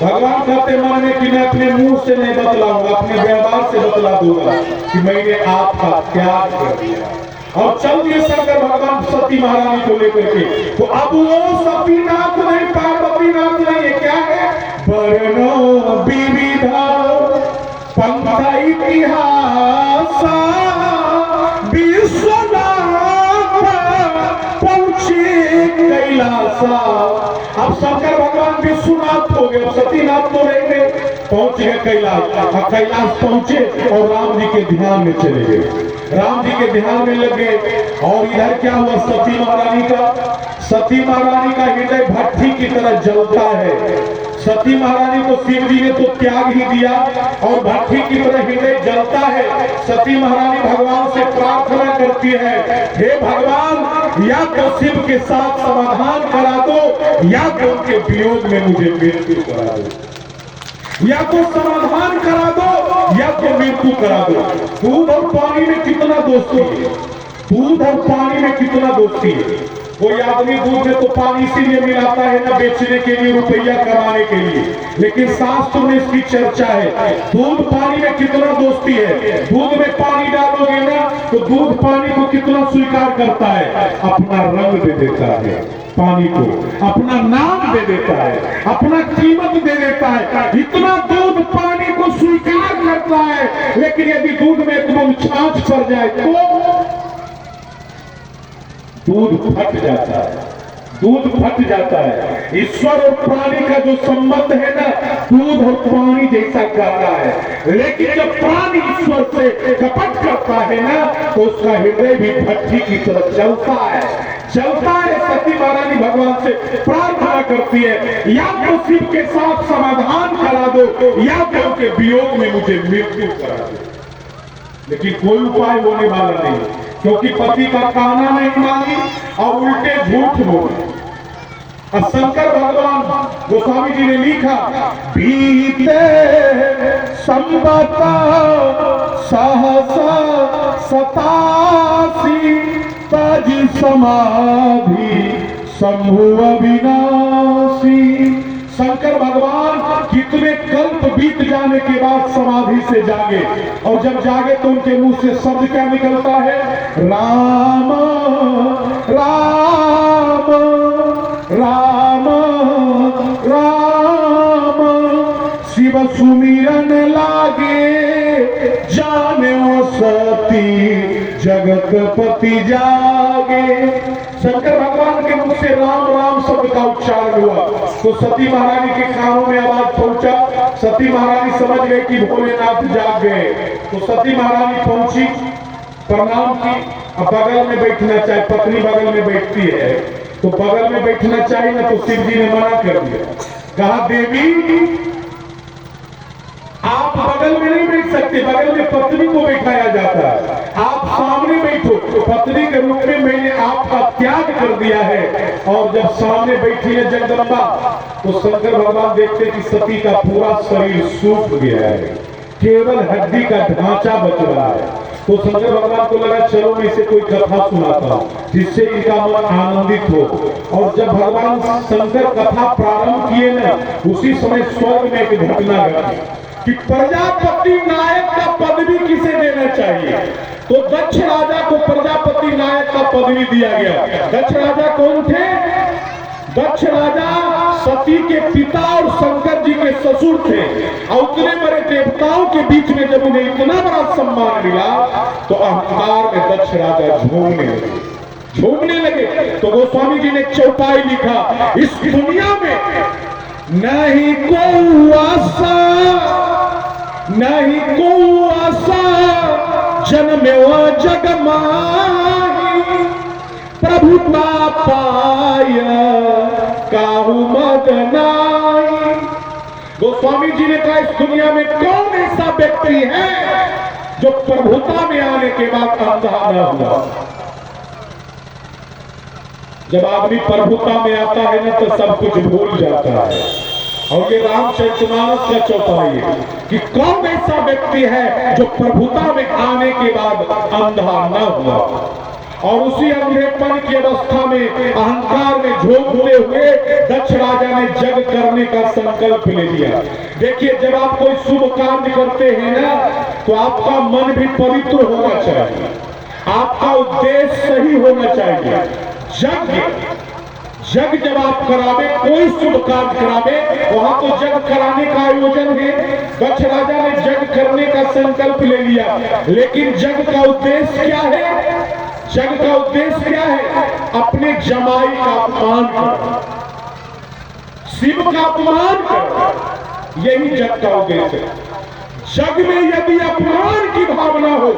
भगवान कहते मन में कि मैं अपने मुंह से नहीं बतलाऊंगा, अपने व्यवहार से बतला दूंगा कि मैंने आपका त्याग कर दिया। और चल दिए शंकर भगवान सती महारानी को लेकर के। तो अब वो सतीनाथ नहीं, पार्वतीनाथ नहीं, ये क्या है? वर्णो विविधा पंथ इतिहास विश्वनाथ पहुंचे कैलासा। अब शंकर भगवान विश्वनाथ हो गए, सतीनाथ तो रह गए, पहुंच गए कैलाश। कैलाश पहुंचे और राम जी के ध्यान में चले गए, राम जी के ध्यान में लग गए। और इधर क्या हुआ? सती महारानी का हृदय भट्टी की तरह जलता है। सती महारानी को शिव जी ने तो त्याग ही दिया और भट्टी की तरह हृदय जलता है। सती महारानी भगवान से प्रार्थना करती है, हे भगवान, या तो शिव के साथ समाधान करा दो या तो उनके वियोग में मुझे मृत्यु करा दो, या तो समाधान करा दो या तो मृत्यु करा दो। दूध और पानी में कितना दोस्ती है, दूध और पानी में कितना दोस्ती है। कोई आदमी दूध में तो पानी इसीलिए मिलाता है ना बेचने के लिए, रुपया कमाने के लिए, लेकिन शास्त्र में इसकी चर्चा है। दूध पानी में कितना दोस्ती है। दूध में पानी डालोगे ना तो दूध पानी को कितना स्वीकार करता है, अपना रंग दे देता है पानी को, अपना नाम दे देता है, अपना कीमत दे देता है। इतना दूध पानी को स्वीकार करता है। लेकिन यदि दूध में एकदम छाछ पड़ जाए तो दूध फट जाता है, दूध फट जाता है। ईश्वर और प्राणी का जो संबंध है ना, दूध और पानी जैसा गाढ़ा है। लेकिन जब प्राणी ईश्वर से कपट करता है ना तो उसका हृदय भी भट्टी की तरफ चलता है, चलता है। सती महारानी भगवान से प्रार्थना करती है, या तो शिव के साथ समाधान करा दो या तो उनके वियोग में मुझे मृत्यु करा दो। लेकिन कोई उपाय होने वाला नहीं, क्योंकि पति का कहना नहीं मानी और उल्टे झूठ बोले। शंकर भगवान गोस्वामी जी ने लिखा, बीते संवत सहसा 87 तज समाधि शंभु अविनाशी। शंकर भगवान कितने कल्प बीत जाने के बाद समाधि से जागे, और जब जागे तो उनके मुंह से शब्द क्या निकलता है? राम राम राम राम। शिव सुमिरन लागे जाने सती जगतपति जागे। शंकर भगवान के मुख से राम राम शब्द का उच्चारण हुआ तो सती महारानी के कानों में आवाज पहुंचा। सती महारानी समझ गए कि भोलेनाथ जाग गए। तो सती महारानी पहुंची, प्रणाम की। अब बगल में बैठना चाहिए, पत्नी बगल में बैठती है तो बगल में बैठना चाहिए ना, तो शिव जी ने मना कर दिया। कहा, देवी आप बगल में नहीं बैठ सकते, बगल में पत्नी को बैठाया जाता है, आप सामने बैठो। तो पत्नी के रूप में मैंने आपका त्याग कर दिया है। और जब सामने बैठी है जगदम्बा तो शंकर भगवान देखते कि सती का पूरा शरीर सूख गया है, केवल हड्डी का ढांचा बच रहा है। तो शंकर भगवान को लगा चलो मैं इसे कोई कथा सुनाता हूं जिससे इनका मन आनंदित हो। और जब भगवान शंकर कथा प्रारंभ किए ना, उसी समय स्वर्ग में एक घटना घटी कि प्रजापति नायक का पदवी किसे देना चाहिए। तो दक्ष राजा को प्रजापति नायक का पदवी दिया गया। दक्ष राजा कौन थे? दक्ष राजा सती के पिता और शंकर जी के ससुर थे। और उतने बड़े देवताओं के बीच में जब उन्हें इतना बड़ा सम्मान मिला तो अहंकार में दक्ष राजा झूमने लगे। तो गोस्वामी जी ने चौपाई लिखा, इस दुनिया में नहीं को आशा, नहीं को आशा जन्म जग माही, प्रभुता पाय काहू मद नाई। गोस्वामी जी ने कहा, इस दुनिया में कौन ऐसा व्यक्ति है जो प्रभुता में आने के बाद अंधा न हुआ। जब आदमी प्रभुता में आता है ना तो सब कुछ भूल जाता है। और ये रामचरितमानस का चौपाई है कि कौन ऐसा व्यक्ति है जो प्रभुता में आने के बाद अंधा न हुआ। और उसी अंधेपन की अवस्था में अहंकार में झोंकते हुए दक्ष राजा ने जग करने का संकल्प ले लिया। देखिए, जब आप कोई शुभ कार्य करते हैं ना, तो आपका मन भी पवित्र होना चाहिए, आपका उद्देश्य सही होना चाहिए। जग जब आप करावे, कोई शुभ कार्य करावे, वहां तो जग कराने का आयोजन है। दक्ष राजा ने जग करने का संकल्प ले लिया, लेकिन जग का उद्देश्य क्या है? जग का उद्देश्य क्या है? अपने जमाई का अपमान कर, शिव का अपमान कर, यही जग का उद्देश्य है। जग में यदि अपमान की भावना हो,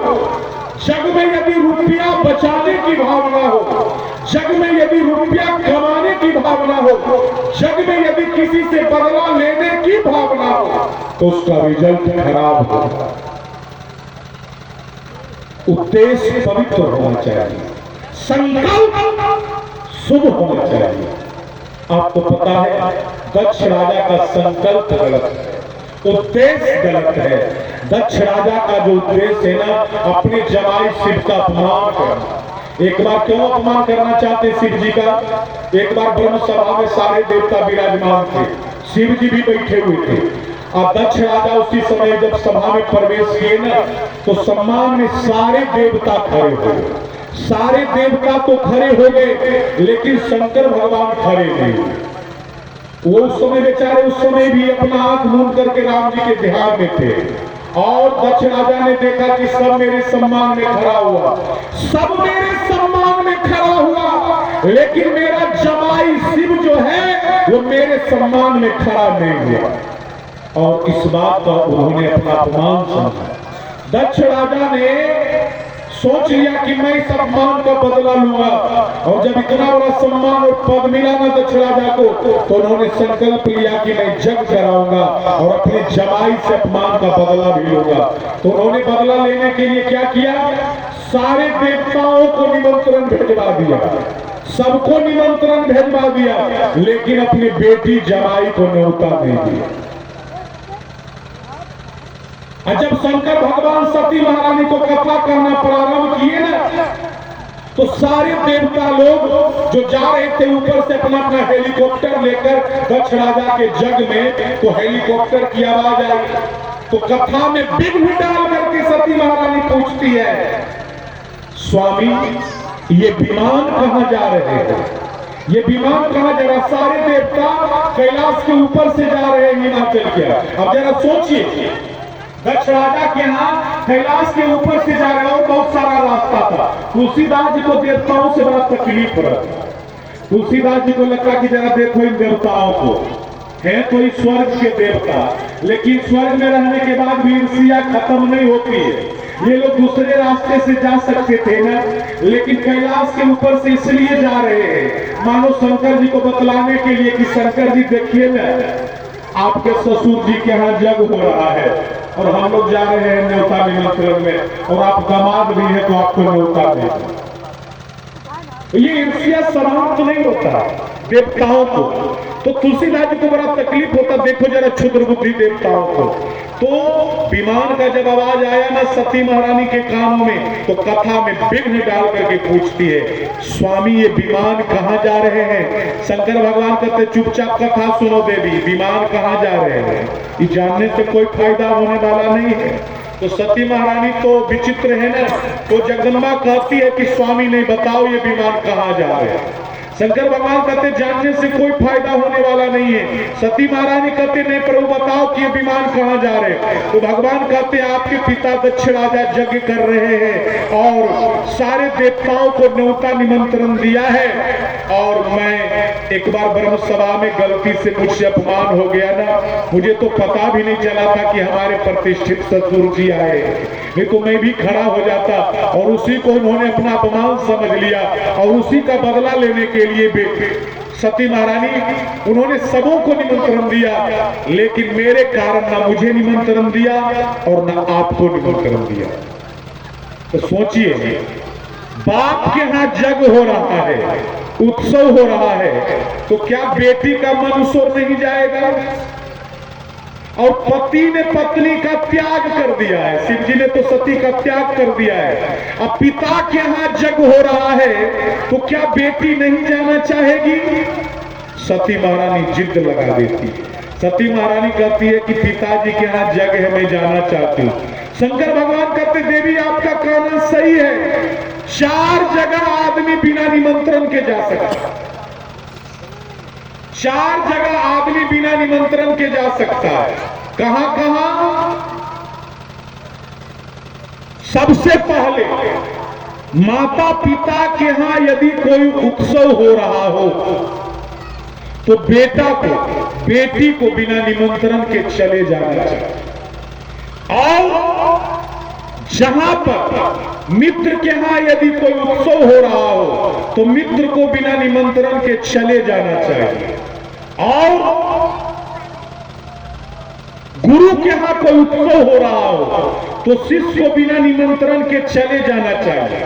जग में यदि रुपया बचाने की भावना हो, जग में यदि रुपया कमाने की भावना हो, जग में यदि किसी से बदला लेने की भावना हो, तो उसका रिजल्ट खराब होगा। उद्देश्य पवित्र होना चाहिए, संकल्प शुभ होना चाहिए। आपको पता है, दक्ष राजा का संकल्प गलत है, उद्देश्य गलत है। दक्ष राजा का जो उद्देश्य है ना, अपने जमाई शिव का अपमान करना। एक बार क्यों अपमान करना चाहते शिव जी का? एक बार ब्रह्म सभा में सारे देवता विराजमान थे, शिव जी भी बैठे हुए थे, और दक्ष राजा उसी समय जब सभा में प्रवेश किए ना, तो सम्मान में सारे देवता खड़े हो गए। सारे देवता तो खड़े हो गए, लेकिन शंकर भगवान खड़े नहीं। वो उस समय बेचारे उस समय भी अपना आंख मूंद करके राम जी के ध्यान में थे, और दक्ष राजा ने देखा कि सब मेरे सम्मान में खड़ा हुआ, सब मेरे सम्मान में खड़ा हुआ, लेकिन मेरा जमाई शिव जो है वो मेरे सम्मान में खड़ा नहीं हुआ। और इस बात का उन्होंने अपना अपमान समझा। दक्ष राजा ने सोच लिया कि मैं इस अपमान का बदला लूंगा, और जब इतना बड़ा सम्मान और पद मिला ना दक्ष राजा को, तो उन्होंने संकल्प लिया कि मैं जग कराऊंगा और अपने जमाई से अपमान का बदला भी लूंगा। तो उन्होंने बदला लेने के लिए क्या किया? सारे देवताओं को निमंत्रण भेजवा दिया, सबको निमंत्रण भेजवा दिया, लेकिन अपनी बेटी जमाई को न्योता नहीं दिया। जब शंकर भगवान सती महारानी को कथा करना प्रारंभ किए ना, तो सारे देवता लोग जो जा रहे थे ऊपर से अपना अपना हेलीकॉप्टर लेकर दक्ष राजा के जग में, तो हेलीकॉप्टर की आवाज आई, तो कथा में विघ्न डाल करके सती महारानी पूछती है, स्वामी ये विमान कहां जा रहे हैं? ये विमान कहां जा रहा? सारे देवता कैलाश के ऊपर से जा रहे हैं हिमाचल के। अब जरा सोचिए, दक्ष राजा के यहाँ कैलाश के ऊपर से जा रहे, और बहुत सारा रास्ता था। तुलसीदास जी को देवताओं से बड़ा तकलीफ रहा। तुलसीदास जी को लगा कि जरा देखो इन देवताओं को, है तो इस स्वर्ग के देवता, लेकिन स्वर्ग में रहने के बाद भी ईर्ष्या खत्म नहीं होती है। ये लोग दूसरे रास्ते से जा सकते थे ना, लेकिन कैलाश के ऊपर से इसलिए जा रहे हैं मानो शंकर जी को बतलाने के लिए कि शंकर जी देखिए ना, आपके ससुर जी के यहाँ जग हो रहा है और हम लोग जा रहे हैं न्योता निमंत्रण में, और आप दामाद भी है तो आपको न्योता दें। ये ईर्ष्या समाप्त नहीं होता देवताओं को। तो तुलसीदास जी को बड़ा तकलीफ होता, देखो जरा क्षुद्र बुद्धि देवताओं को। तो विमान का जब आवाज आया ना सती महारानी के कानों में, तो कथा में विघ्न डाल करके पूछती है, स्वामी ये विमान कहाँ जा रहे हैं? शंकर भगवान कहते चुपचाप कथा सुनो देवी, विमान कहाँ जा रहे हैं? ये जानने से कोई फायदा होने वाला नहीं है। तो सती महारानी तो विचित्र है ना, तो जगदम्बा कहती है कि स्वामी नहीं बताओ ये विमान कहाँ जा रहे हैं? शंकर भगवान कहते जानने से कोई फायदा होने वाला नहीं है। सती महारानी कहते नहीं प्रभु बताओ कि ये विमान कहाँ जा रहे हैं? तो भगवान कहते आपके पिता दक्ष राजा यज्ञ कर रहे हैं और सारे देवताओं को न्योता निमंत्रण दिया है, और मैं एक बार ब्रह्म सभा में गलती से मुझसे अपमान हो गया ना, मुझे तो पता भी नहीं चला था कि हमारे प्रतिष्ठित ससुर जी आए, नहीं तो मैं भी खड़ा हो जाता। और उसी को उन्होंने अपना अपमान समझ लिया, और उसी का बदला लेने के लिए सती महारानी उन्होंने सबों को निमंत्रण दिया, लेकिन मेरे कारण ना मुझे निमंत्रण दिया और ना आपको निमंत्रण दिया। तो सोचिए, बाप के यहाँ जग हो रहा है, उत्सव हो रहा है, तो क्या बेटी का मन उस ओर नहीं जाएगा? और पति ने पत्नी का त्याग कर दिया है। शिव जी ने तो सती का त्याग कर दिया है। अब पिता के यहाँ यज्ञ हो रहा है तो क्या बेटी नहीं जाना चाहेगी? सती महारानी जिद लगा देती है। सती महारानी कहती है कि पिताजी के यहाँ यज्ञ है, मैं जाना चाहती हूँ। शंकर भगवान कहते देवी आपका कहना सही है, 4 जगह आदमी बिना निमंत्रण के जा सकता है। 4 जगह आदमी बिना निमंत्रण के जा सकता है। कहां कहां? सबसे पहले माता पिता के यहां यदि कोई उत्सव हो रहा हो तो बेटा को बेटी को बिना निमंत्रण के चले जाना चाहिए। और जहां पर मित्र के यहां यदि कोई उत्सव हो रहा हो तो मित्र को बिना निमंत्रण के चले जाना चाहिए। और गुरु के यहां कोई उत्सव हो रहा हो तो शिष्य को बिना निमंत्रण के चले जाना चाहिए।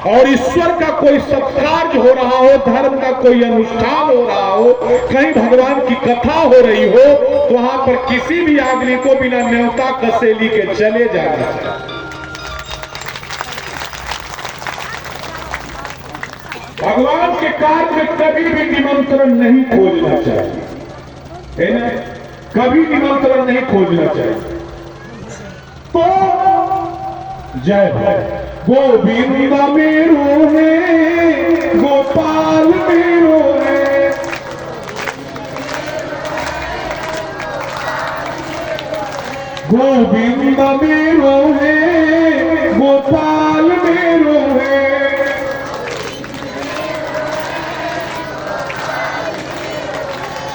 और ईश्वर का कोई सत्कार हो रहा हो, धर्म का कोई अनुष्ठान हो रहा हो, कहीं भगवान की कथा हो रही हो तो वहां पर किसी भी आदमी को बिना न्योता कसेली के चले जाना चाहिए। भगवान के कार्य में कभी भी निमंत्रण नहीं खोजना चाहिए, है ना? कभी निमंत्रण नहीं खोजना चाहिए। तो जय भाई गोविंद मेरो है, गोपाल मेरो है, गोविंद मेरो है, गोपाल मेरो है,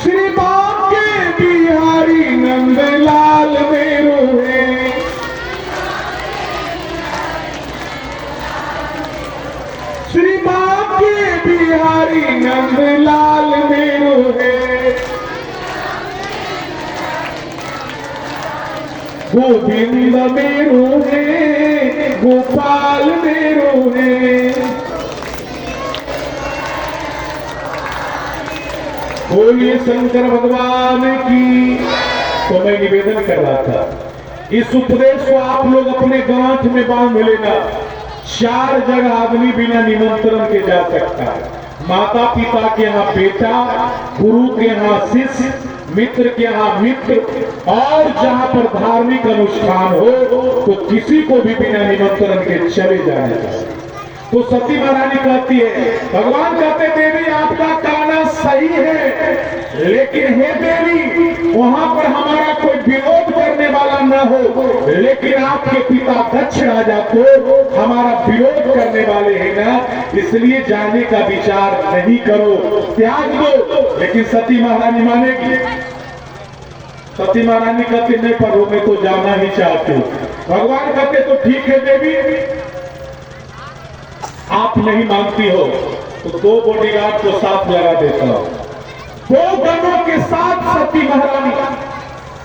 श्री बांके बिहारी नंदलाल मेरो है, श्री बांके बिहारी नंदलाल मेरो है, गोविंद मेरो है, गोपाल मेरो है। बोलिए शंकर भगवान की। तो मैं निवेदन कर रहा था, इस उपदेश को आप लोग अपने गांठ में बांध लेना। 4 जगह आदमी बिना निमंत्रण के जा सकता है। माता पिता के यहाँ बेटा, गुरु के यहाँ शिष्य, मित्र के यहाँ मित्र, और जहां पर धार्मिक अनुष्ठान हो तो किसी को भी बिना निमंत्रण के चले जाने चाहिए। तो सती महारानी कहती है, भगवान कहते देवी आपका कहना सही है, लेकिन हे देवी वहां पर हमारा कोई विरोध करने वाला न हो, लेकिन आपके पिता दक्ष राजा को हमारा विरोध करने वाले हैं ना, इसलिए जाने का विचार नहीं करो, त्याग दो। लेकिन सती महारानी मानेगी? सती महारानी कहती नहीं, पर मैं तो जाना ही चाहती हूँ। भगवान कहते तो ठीक है देवी, आप नहीं मानती हो तो 2 बॉडीगार्ड को साथ लगा देता हूं। 2 गणों के साथ सती महारानी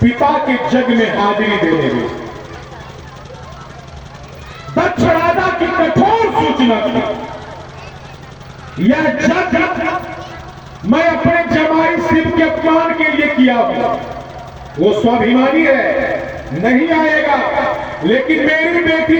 पिता के जग में हाजिरी देने गई। दक्ष राजा की कठोर सूचना थी, यह जग मैं अपने जमाई शिव के अपमान के लिए किया हूं। वो स्वाभिमानी है, नहीं आएगा, लेकिन मेरी बेटी